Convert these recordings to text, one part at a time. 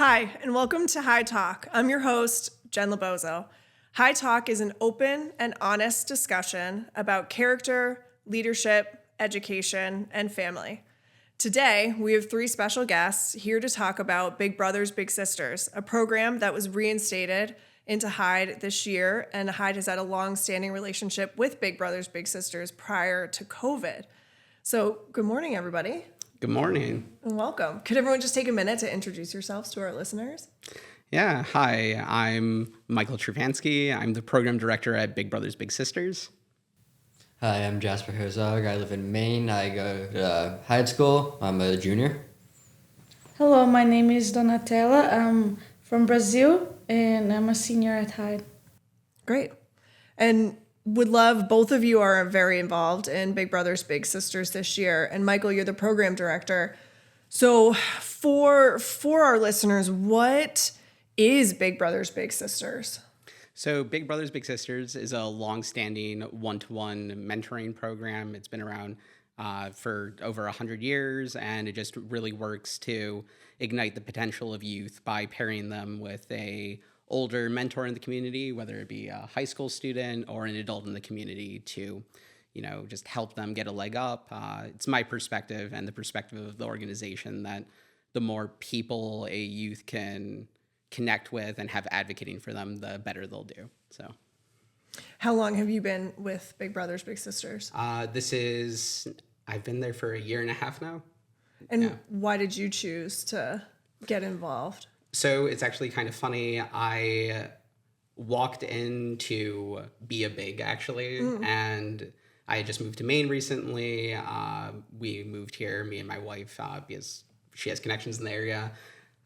Hi, and welcome to Hyde Talk. I'm your host, Jen Lobozzo. Hyde Talk is an open and honest discussion about character, leadership, education, and family. Today, we have three special guests here to talk about Big Brothers Big Sisters, a program that was reinstated into Hyde this year, and Hyde has had a long-standing relationship with Big Brothers Big Sisters prior to COVID. So, good morning, everybody. Good morning. And welcome. Could everyone just take a minute to introduce yourselves to our listeners? Yeah, hi, I'm Michael Czerpfanski. I'm the Program Director at Big Brothers Big Sisters. Hi, I'm Jasper Herzog. I live in Maine. I go to Hyde School. I'm a junior. Hello, my name is Donatella. I'm from Brazil, and I'm a senior at Hyde. Great. And would love, both of you are very involved in Big Brothers Big Sisters this year. And Michael, you're the program director. So for our listeners, what is Big Brothers Big Sisters? So Big Brothers Big Sisters is a long-standing one-to-one mentoring program. It's been around for over 100 years, and it just really works to ignite the potential of youth by pairing them with a older mentor in the community, whether it be a high school student or an adult in the community, to, just help them get a leg up. It's my perspective and the perspective of the organization that the more people a youth can connect with and have advocating for them, the better they'll do. So, how long have you been with Big Brothers Big Sisters? I've been there for a year and a half now. And why did you choose to get involved? So it's actually kind of funny. I walked in to be a big, actually, and I had just moved to Maine recently. We moved here, me and my wife, because she has connections in the area.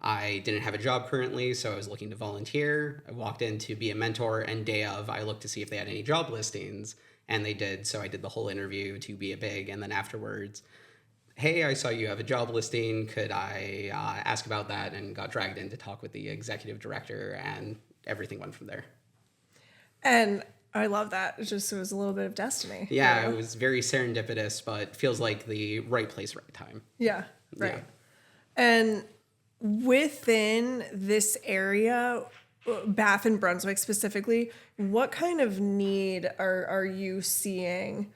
I didn't have a job currently, so I was looking to volunteer. I walked in to be a mentor, and day of, I looked to see if they had any job listings, and they did. So I did the whole interview to be a big, and then afterwards, hey, I saw you have a job listing. Could I ask about that? And got dragged in to talk with the executive director, and everything went from there. And I love that. It was a little bit of destiny. Yeah, it was very serendipitous, but feels like the right place, right time. Yeah, right. Yeah. And within this area, Bath and Brunswick specifically, what kind of need are you seeing?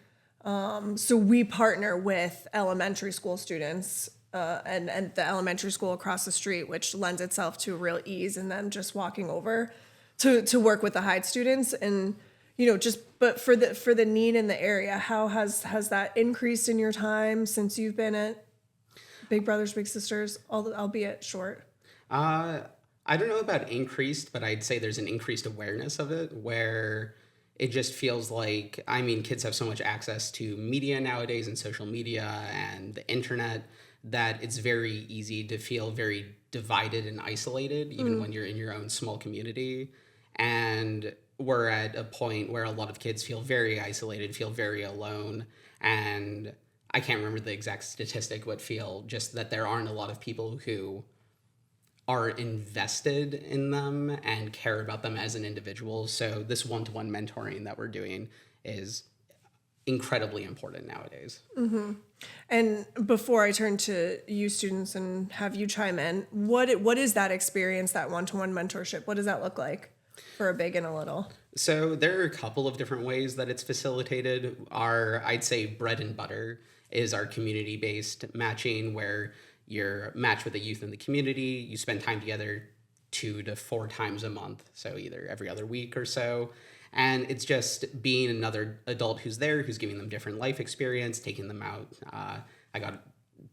So we partner with elementary school students and the elementary school across the street, which lends itself to a real ease in them just walking over to work with the Hyde students. And, but for the need in the area, how has that increased in your time since you've been at Big Brothers Big Sisters, albeit short? I don't know about increased, but I'd say there's an increased awareness of it where it just feels like, kids have so much access to media nowadays and social media and the internet that it's very easy to feel very divided and isolated, even when you're in your own small community. And we're at a point where a lot of kids feel very isolated, feel very alone. And I can't remember the exact statistic, but feel just that there aren't a lot of people who are invested in them and care about them as an individual. So this one-to-one mentoring that we're doing is incredibly important nowadays. Mm-hmm. And before I turn to you students and have you chime in, what is that experience, that one-to-one mentorship? What does that look like for a big and a little? So there are a couple of different ways that it's facilitated. I'd say bread and butter is our community-based matching, where you're matched with a youth in the community. You spend time together 2 to 4 times a month, so either every other week or so. And it's just being another adult who's there, who's giving them different life experience, taking them out. I got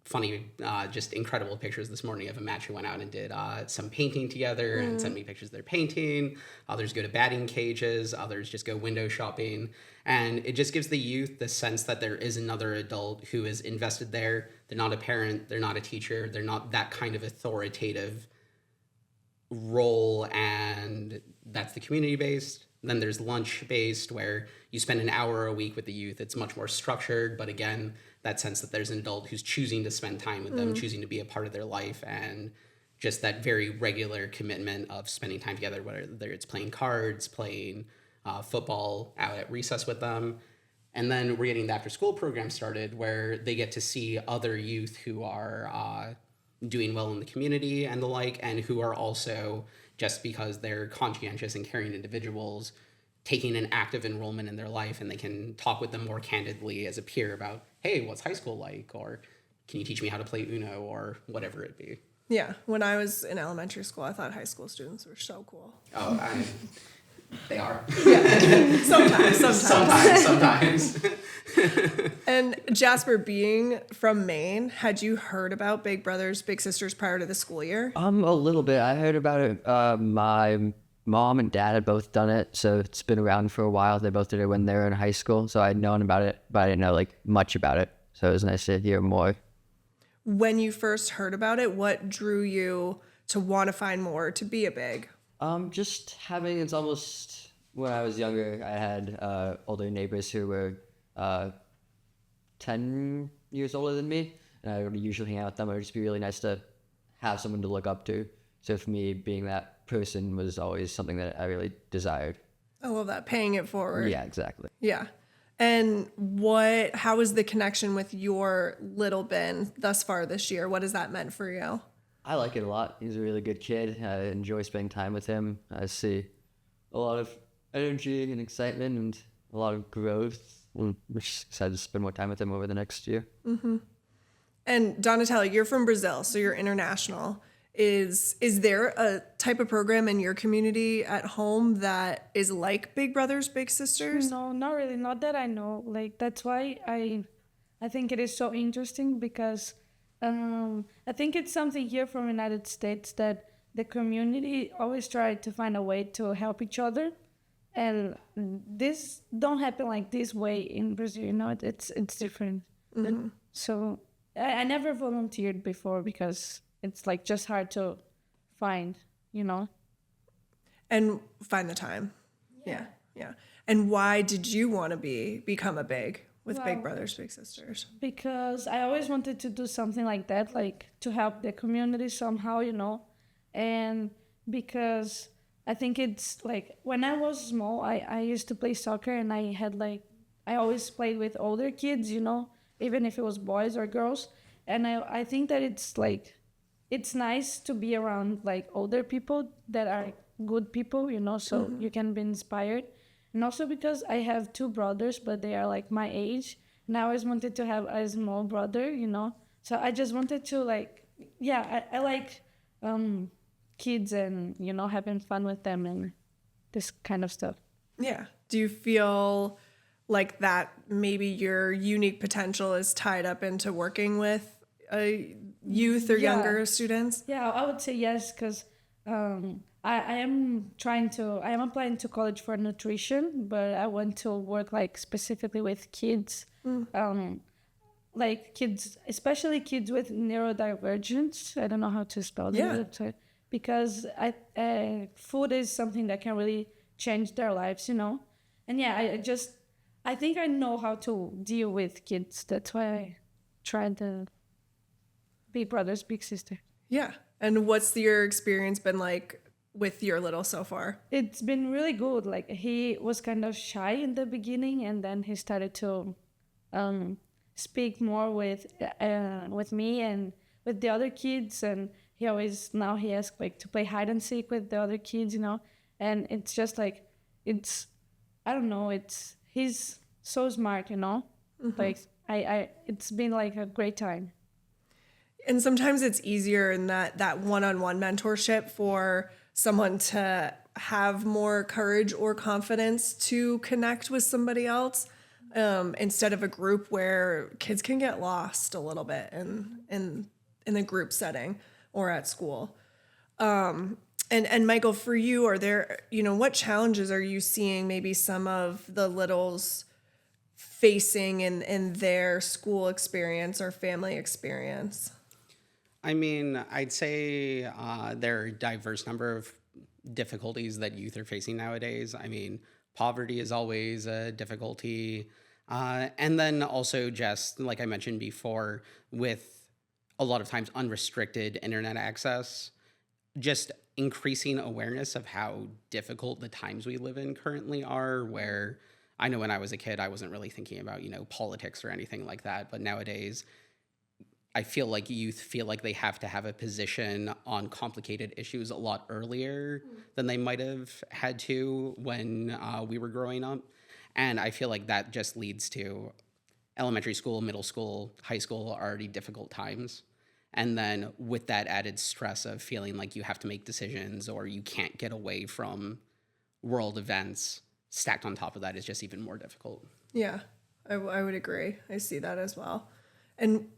funny, just incredible pictures this morning of a match who went out and did some painting together and sent me pictures of their painting. Others go to batting cages. Others just go window shopping. And it just gives the youth the sense that there is another adult who is invested there. They're not a parent. They're not a teacher. They're not that kind of authoritative role. And that's the community-based. Then there's lunch-based, where you spend an hour a week with the youth. It's much more structured, but again, that sense that there's an adult who's choosing to spend time with them, choosing to be a part of their life, and just that very regular commitment of spending time together, whether it's playing cards, playing football out at recess with them. And then we're getting the after-school program started, where they get to see other youth who are doing well in the community and the like, and who are also, just because they're conscientious and caring individuals, taking an active enrollment in their life, and they can talk with them more candidly as a peer about, hey, what's high school like? Or can you teach me how to play Uno, or whatever it be. Yeah. When I was in elementary school, I thought high school students were so cool. Oh, they are. Yeah. Sometimes. Sometimes. And Jasper, being from Maine, had you heard about Big Brothers Big Sisters prior to the school year? A little bit. I heard about it. My mom and dad had both done it, so it's been around for a while. They both did it when they were in high school, so I'd known about it, but I didn't know like much about it. So it was nice to hear more. When you first heard about it, what drew you to want to find more, to be a Big? Just having, it's almost, when I was younger, I had older neighbors who were 10 years older than me, and I would usually hang out with them. It would just be really nice to have someone to look up to. So for me, being that person was always something that I really desired. I love that, paying it forward. Yeah, exactly. Yeah. And how is the connection with your little Ben thus far this year? What has that meant for you? I like it a lot. He's a really good kid. I enjoy spending time with him. I see a lot of energy and excitement and a lot of growth. I'm just excited to spend more time with him over the next year. Mm-hmm. And Donatella, you're from Brazil, so you're international. Is there a type of program in your community at home that is like Big Brothers Big Sisters? No, not really. Not that I know. Like, that's why I think it is so interesting, because I think it's something here from United States that the community always try to find a way to help each other, and this don't happen like this way in Brazil. You know, it's different. Mm-hmm. So I never volunteered before because it's like just hard to find, you know. And find the time. Yeah. And why did you want to become a Big with Big Brothers Big Sisters? Because I always wanted to do something like that, like to help the community somehow, you know. And because I think it's like, when I was small, I used to play soccer, and I always played with older kids, you know, even if it was boys or girls. And I think that it's like, it's nice to be around like older people that are good people, you know, so you can be inspired. And also because I have two brothers, but they are like my age. And I always wanted to have a small brother, you know. So I just wanted to like, I like kids and, you know, having fun with them and this kind of stuff. Yeah. Do you feel like that maybe your unique potential is tied up into working with youth or younger students? Yeah, I would say yes, because I am applying to college for nutrition, but I want to work like specifically with kids, like kids, especially kids with neurodivergence. I don't know how to spell that. Yeah. Because food is something that can really change their lives, you know. And yeah, I think I know how to deal with kids. That's why I tried the Big Brothers Big Sister. Yeah. And what's your experience been like with your little so far? It's been really good. Like, he was kind of shy in the beginning, and then he started to speak more with me and with the other kids, and he asks like to play hide and seek with the other kids, you know. And it's just like, he's so smart, you know. Mm-hmm. Like it's been like a great time. And sometimes it's easier in that one-on-one mentorship for someone to have more courage or confidence to connect with somebody else, instead of a group where kids can get lost a little bit in the group setting or at school. And Michael, for you, are there, what challenges are you seeing maybe some of the littles facing in their school experience or family experience? I mean, I'd say there are a diverse number of difficulties that youth are facing nowadays. I mean, poverty is always a difficulty. And then also, just like I mentioned before, with a lot of times unrestricted internet access, just increasing awareness of how difficult the times we live in currently are, where I know when I was a kid, I wasn't really thinking about, politics or anything like that. But nowadays, I feel like youth feel like they have to have a position on complicated issues a lot earlier than they might have had to when we were growing up. And I feel like that just leads to elementary school, middle school, high school are already difficult times. And then with that added stress of feeling like you have to make decisions or you can't get away from world events, stacked on top of that is just even more difficult. Yeah, I would agree. I see that as well. And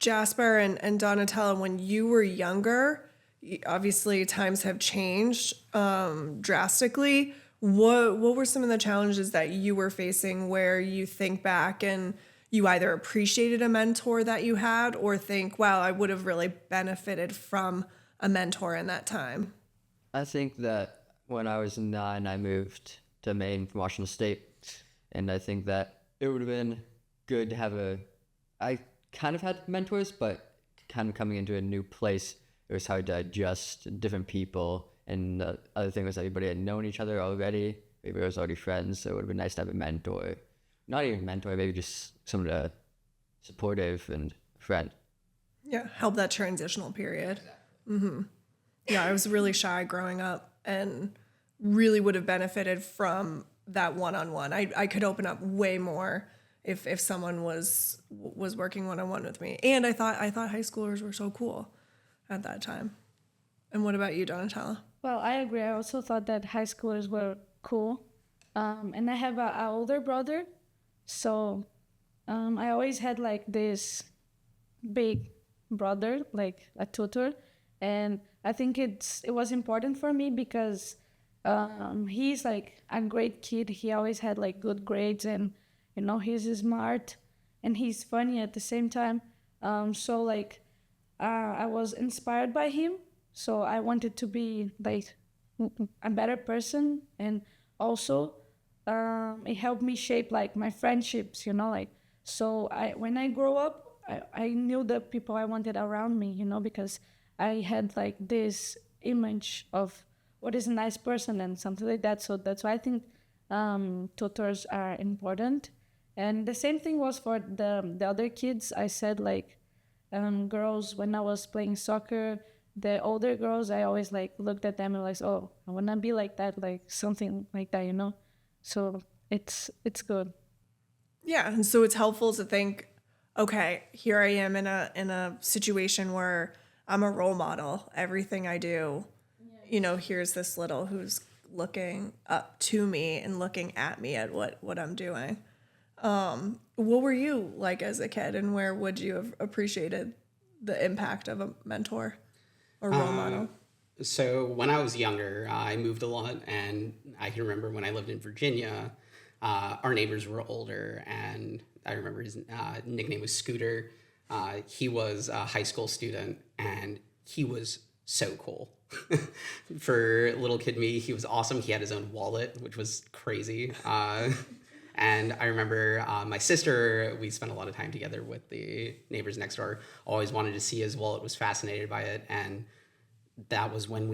Jasper and Donatella, when you were younger, obviously times have changed drastically. What were some of the challenges that you were facing where you think back and you either appreciated a mentor that you had or think, wow, I would have really benefited from a mentor in that time? I think that when I was 9, I moved to Maine from Washington State, and I think that it would have been good to have I kind of had mentors, but kind of coming into a new place, it was hard to adjust different people. And the other thing was everybody had known each other already. Everybody was already friends, so it would have been nice to have a mentor. Not even a mentor, maybe just someone to supportive and friend. Yeah, help that transitional period. Mm-hmm. Yeah, I was really shy growing up and really would have benefited from that one-on-one. I could open up way more if someone was working one-on-one with me. And I thought high schoolers were so cool at that time. And what about you, Donatella? Well, I agree. I also thought that high schoolers were cool. And I have an older brother. So I always had like this big brother, like a tutor. And I think it was important for me because he's like a great kid. He always had like good grades and, you know, he's smart and he's funny at the same time. So like I was inspired by him. So I wanted to be like a better person, and also it helped me shape like my friendships, you know, like, so when I grow up, I knew the people I wanted around me, you know, because I had like this image of what is a nice person and something like that. So that's why I think tutors are important. And the same thing was for the other kids. I said like girls, when I was playing soccer, the older girls, I always like looked at them and like, oh, I want to be like that, like something like that, you know? So it's good. Yeah, and so it's helpful to think, okay, here I am in a situation where I'm a role model. Everything I do, you know, here's this little who's looking up to me and looking at me at what I'm doing. What were you like as a kid, and where would you have appreciated the impact of a mentor or role model? So when I was younger, I moved a lot, and I can remember when I lived in Virginia, our neighbors were older, and I remember his nickname was Scooter. He was a high school student, and he was so cool. For little kid me, he was awesome. He had his own wallet, which was crazy. And I remember my sister, we spent a lot of time together with the neighbors next door, always wanted to see his wallet, was fascinated by it. And that was when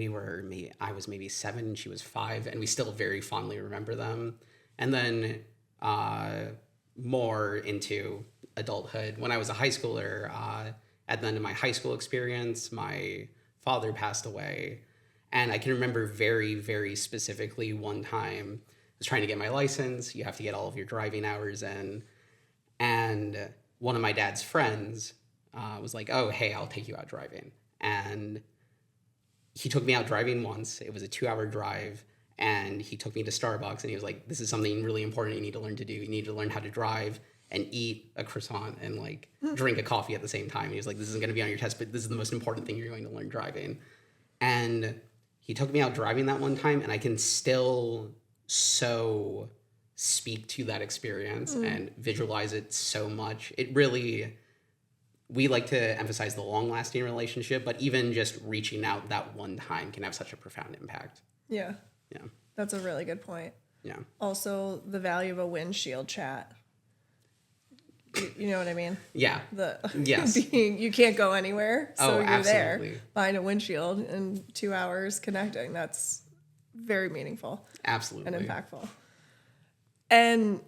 I was maybe 7, she was 5, and we still very fondly remember them. And then more into adulthood, when I was a high schooler, at the end of my high school experience, my father passed away. And I can remember very, very specifically one time, I was trying to get my license. You have to get all of your driving hours in. And one of my dad's friends was like, oh, hey, I'll take you out driving. And he took me out driving once. It was a 2-hour drive. And he took me to Starbucks, and he was like, this is something really important you need to learn to do. You need to learn how to drive and eat a croissant and like drink a coffee at the same time. He was like, this isn't going to be on your test, but this is the most important thing you're going to learn driving. And he took me out driving that one time, and I can still so speak to that experience and visualize it so much. It really, we like to emphasize the long-lasting relationship, but even just reaching out that one time can have such a profound impact. Yeah. Yeah. That's a really good point. Yeah. Also, the value of a windshield chat. You know what I mean? Yeah. Yes. You can't go anywhere, so you're absolutely. there behind a windshield in 2 hours connecting. That's very meaningful. Absolutely. And impactful. And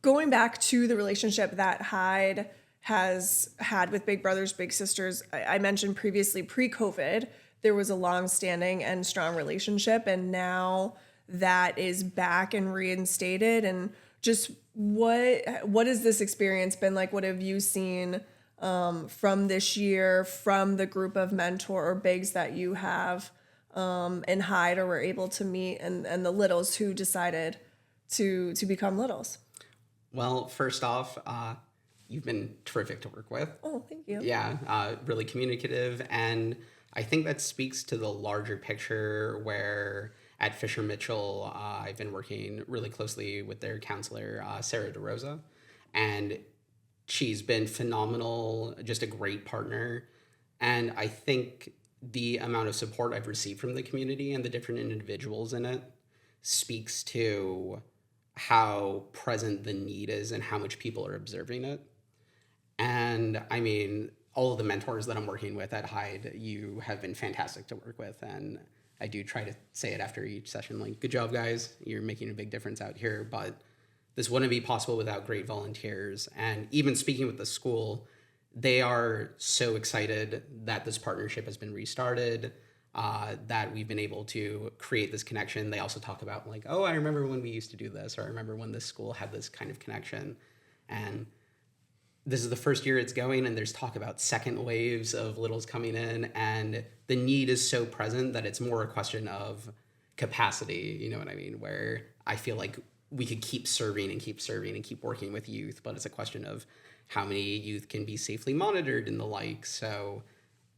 going back to the relationship that Hyde has had with Big Brothers Big Sisters. I mentioned previously, pre-COVID, there was a long-standing and strong relationship, and now that is back and reinstated. And just what has this experience been like? What have you seen from this year, from the group of mentor or bigs that you have in Hyde or were able to meet, and the littles who decided to become littles? Well, first off, you've been terrific to work with. Oh, thank you. Yeah, really communicative. And I think that speaks to the larger picture where at Fisher Mitchell, I've been working really closely with their counselor, Sarah DeRosa. And she's been phenomenal, just a great partner. And I think the amount of support I've received from the community and the different individuals in it speaks to how present the need is and how much people are observing it. And I mean, all of the mentors that I'm working with at Hyde, you have been fantastic to work with. And I do try to say it after each session, like, good job, guys. You're making a big difference out here. But this wouldn't be possible without great volunteers. And even speaking with the school, they are so excited that this partnership has been restarted, that we've been able to create this connection. They also talk about like, oh, I remember when we used to do this, or I remember when this school had this kind of connection. And this is the first year it's going, and there's talk about second waves of littles coming in, and the need is so present that it's more a question of capacity, you know what I mean? Where I feel like we could keep serving and keep working with youth, but it's a question of how many youth can be safely monitored and the like. So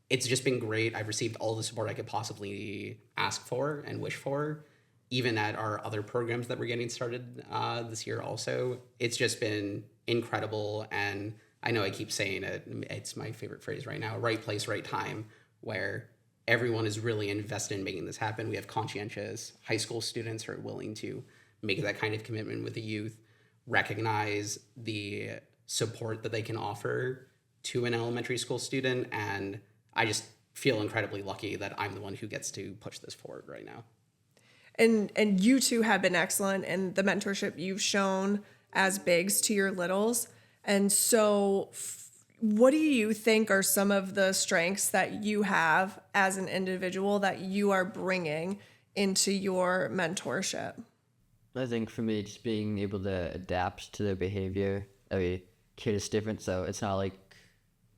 it's just been great. I've received all the support I could possibly ask for and wish for, even at our other programs that we're getting started this year also. It's just been incredible. And I know I keep saying it, it's my favorite phrase right now, right place, right time, where everyone is really invested in making this happen. We have conscientious high school students who are willing to make that kind of commitment with the youth, recognize the support that they can offer to an elementary school student. And I just feel incredibly lucky that I'm the one who gets to push this forward right now. And you two have been excellent in the mentorship you've shown as bigs to your littles. And so what do you think are some of the strengths that you have as an individual that you are bringing into your mentorship? I think for me, just being able to adapt to their behavior. Every kid is different, so it's not like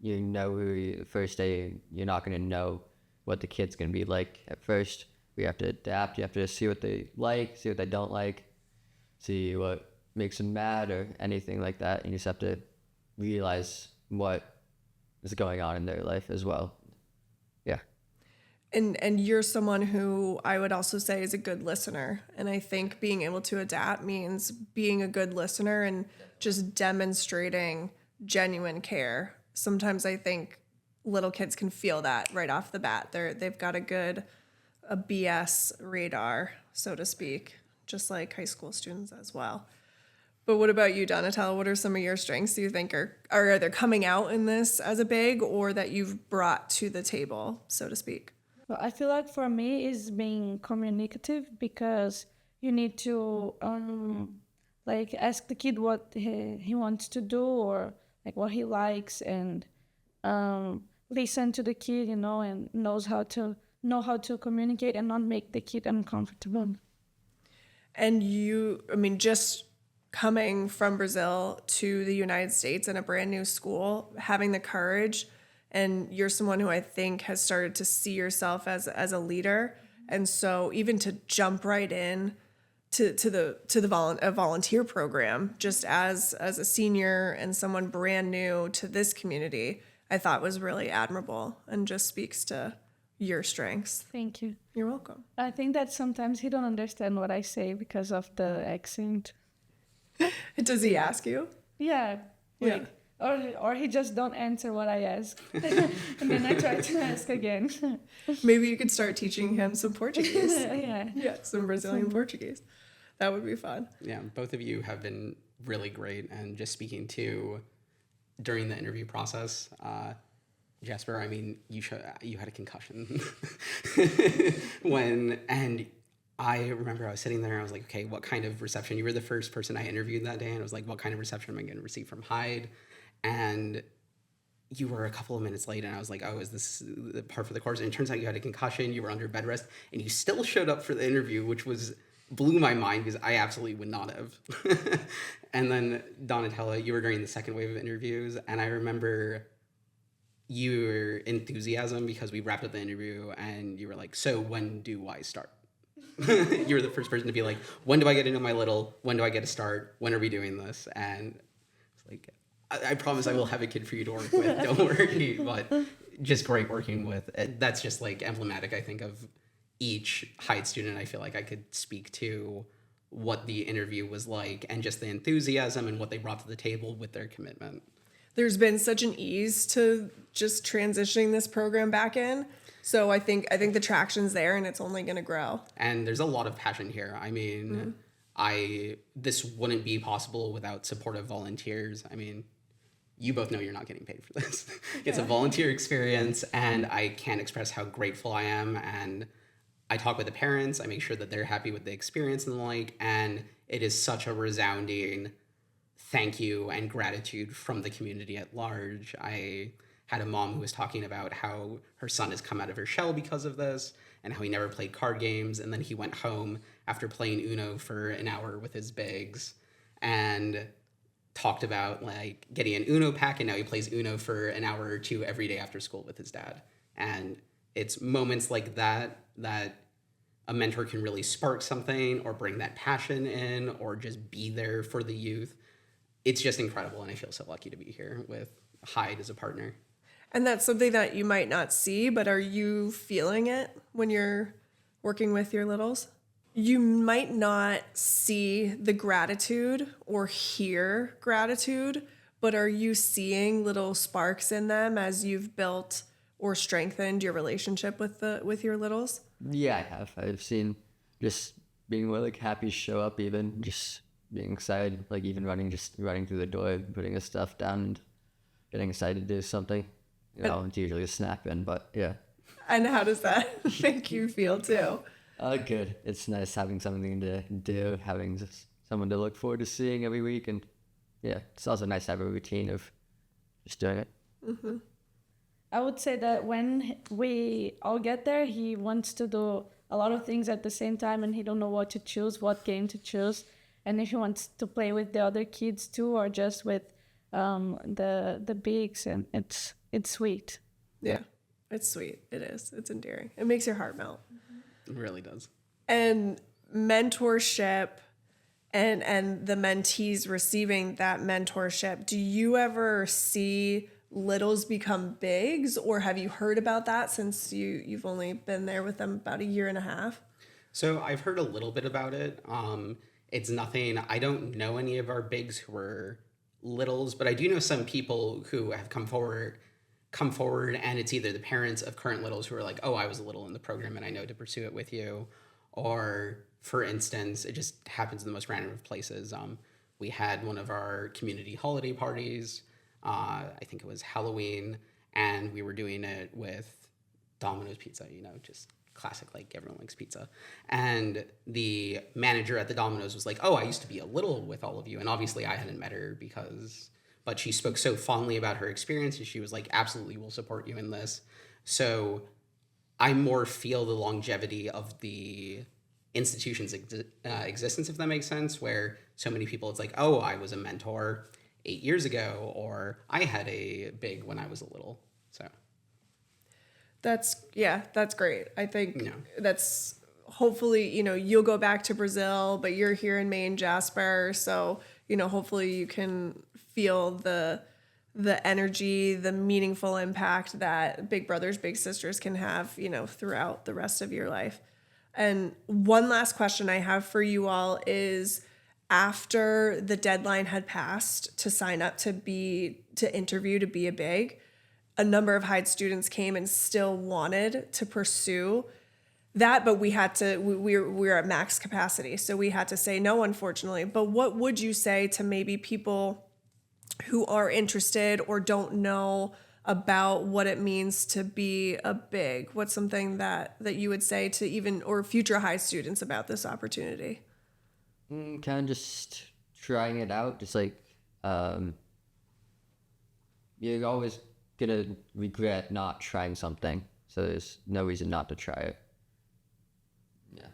the first day, you're not going to know what the kid's going to be like at first. We have to adapt. You have to see what they like, see what they don't like, see what makes them mad or anything like that. And you just have to realize what is going on in their life as well. Yeah. And you're someone who I would also say is a good listener. And I think being able to adapt means being a good listener and just demonstrating genuine care. Sometimes I think little kids can feel that right off the bat. They've got a BS radar, so to speak, just like high school students as well. But what about you, Donatella? What are some of your strengths do you think are either coming out in this as a big or that you've brought to the table, so to speak? Well, I feel like for me is being communicative, because you need to like ask the kid what he wants to do or like what he likes, and listen to the kid, and know how to communicate and not make the kid uncomfortable. And you, I mean, just coming from Brazil to the United States in a brand new school, having the courage, and you're someone who I think has started to see yourself as a leader. And so even to jump right in a volunteer program, just as a senior and someone brand new to this community, I thought was really admirable and just speaks to your strengths. Thank you. You're welcome. I think that sometimes he don't understand what I say because of the accent. Does he ask you? Yeah. Like, or he just don't answer what I ask. And then I try to ask again. Maybe you could start teaching him some Portuguese. Yeah. Yeah, some Brazilian Portuguese. That would be fun. Yeah, both of you have been really great. And just speaking to during the interview process, Jasper, I mean, you had a concussion and I remember I was sitting there and I was like, okay, what kind of reception? You were the first person I interviewed that day, and I was like, what kind of reception am I going to receive from Hyde? And you were a couple of minutes late, and I was like, oh, is this the part for the course? And it turns out you had a concussion, you were under bed rest, and you still showed up for the interview, which blew my mind because I absolutely would not have. And then Donatella, you were during the second wave of interviews, and I remember your enthusiasm because we wrapped up the interview and you were like, so when do I start? You were the first person to be like, when do I get to know my little? When do I get to start? When are we doing this? And it's like, I promise I will have a kid for you to work with. Don't worry. But just great working with. That's just like emblematic, I think, of each Hyde student. I feel like I could speak to what the interview was like and just the enthusiasm and what they brought to the table with their commitment. There's been such an ease to just transitioning this program back in. So I think the traction's there and it's only going to grow. And there's a lot of passion here. I mean, this wouldn't be possible without supportive volunteers. I mean, you both know you're not getting paid for this. It's a volunteer experience, and I can't express how grateful I am. And I talk with the parents. I make sure that they're happy with the experience and the like. And it is such a resounding thank you and gratitude from the community at large. I had a mom who was talking about how her son has come out of her shell because of this and how he never played card games. And then he went home after playing Uno for an hour with his bigs and talked about like getting an Uno pack. And now he plays Uno for an hour or two every day after school with his dad. And it's moments like that a mentor can really spark something or bring that passion in or just be there for the youth. It's just incredible, and I feel so lucky to be here with Hyde as a partner. And that's something that you might not see, but are you feeling it when you're working with your littles? You might not see the gratitude or hear gratitude, but are you seeing little sparks in them as you've built or strengthened your relationship with your littles? Yeah, I have. I've seen just being really happy to show up, even just being excited, like even running through the door, putting his stuff down and getting excited to do something. It's usually a snack then, but yeah. And how does that make you feel too? Good. It's nice having something to do, having just someone to look forward to seeing every week. And yeah, it's also nice to have a routine of just doing it. Mm-hmm. I would say that when we all get there, he wants to do a lot of things at the same time and he don't know what to choose, what game to choose. And if he wants to play with the other kids too, or just with the bigs, and it's sweet. Yeah, it's sweet. It is. It's endearing. It makes your heart melt. It really does. And mentorship and the mentees receiving that mentorship, do you ever see littles become bigs, or have you heard about that since you've only been there with them about a year and a half? So I've heard a little bit about it. It's nothing, I don't know any of our bigs who are littles, but I do know some people who have come forward, and it's either the parents of current littles who are like, oh, I was a little in the program and I know to pursue it with you. Or for instance, it just happens in the most random of places. We had one of our community holiday parties. I think it was Halloween, and we were doing it with Domino's pizza, just classic, like everyone likes pizza. And the manager at the Domino's was like, oh, I used to be a little with all of you. And obviously I hadn't met her but she spoke so fondly about her experience, and she was like, absolutely, we'll support you in this. So I more feel the longevity of the institution's existence, if that makes sense, where so many people, it's like, oh, I was a mentor 8 years ago, or I had a big when I was a little. So that's great. I think that's hopefully, you'll go back to Brazil, but you're here in Maine, Jasper. So, hopefully you can feel the energy, the meaningful impact that big brothers, big sisters can have, throughout the rest of your life. And one last question I have for you all is, after the deadline had passed to sign up to interview to be a big, a number of Hyde students came and still wanted to pursue that, but we were at max capacity. So we had to say no, unfortunately. But what would you say to maybe people who are interested or don't know about what it means to be a big? What's something that you would say to even, or future Hyde students about this opportunity? Kind of just trying it out, just like you always gonna regret not trying something. So there's no reason not to try it. Yeah.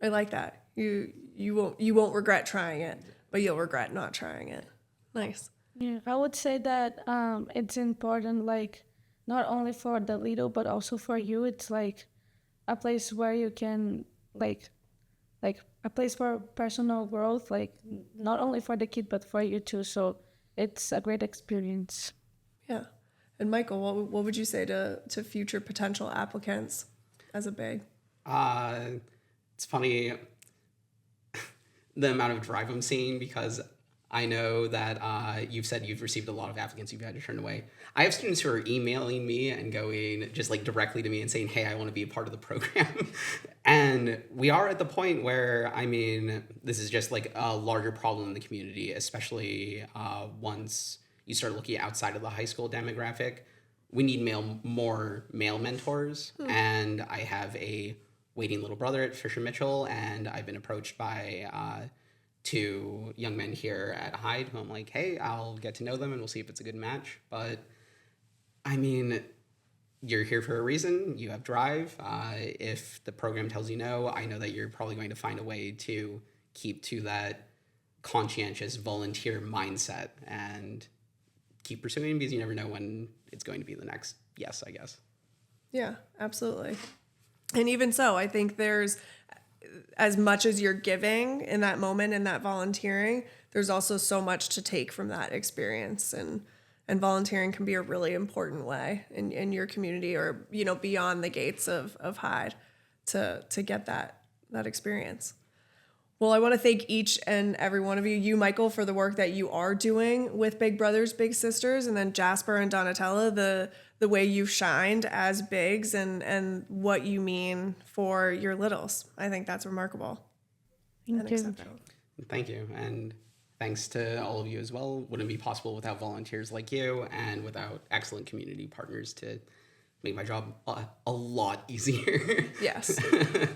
I like that. You won't regret trying it, but you'll regret not trying it. Nice. Yeah, I would say that it's important, like, not only for the little, but also for you. It's like a place where you can, like a place for personal growth, like not only for the kid, but for you too. So it's a great experience. Yeah. And Michael, what would you say to future potential applicants as a big? It's funny the amount of drive I'm seeing, because I know that you've said you've received a lot of applicants you've had to turn away. I have students who are emailing me and going just like directly to me and saying, hey, I want to be a part of the program. And we are at the point where, I mean, this is just like a larger problem in the community, especially once you start looking outside of the high school demographic. We need more male mentors. And I have a waiting little brother at Fisher Mitchell, and I've been approached by 2 young men here at Hyde who I'm like, hey, I'll get to know them and we'll see if it's a good match. But I mean, you're here for a reason. You have drive. If the program tells you no, I know that you're probably going to find a way to keep to that conscientious volunteer mindset and keep pursuing, because you never know when it's going to be the next yes, I guess. Yeah, absolutely. And even so, I think there's, as much as you're giving in that moment, in that volunteering, there's also so much to take from that experience. And volunteering can be a really important way in your community, or, you know, beyond the gates of Hyde to get that experience. Well, I want to thank each and every one of you, Michael, for the work that you are doing with Big Brothers Big Sisters, and then Jasper and Donatella, the way you've shined as bigs and what you mean for your littles. I think that's remarkable. Thank you. Thank you. And thanks to all of you as well. Wouldn't be possible without volunteers like you and without excellent community partners to make my job a lot easier. Yes.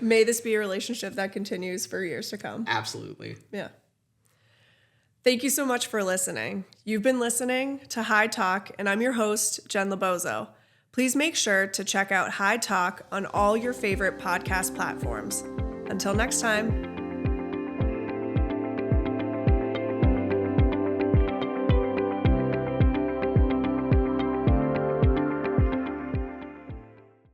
May this be a relationship that continues for years to come. Absolutely. Yeah. Thank you so much for listening. You've been listening to Hyde Talk, and I'm your host, Jen Lobozzo. Please make sure to check out Hyde Talk on all your favorite podcast platforms. Until next time.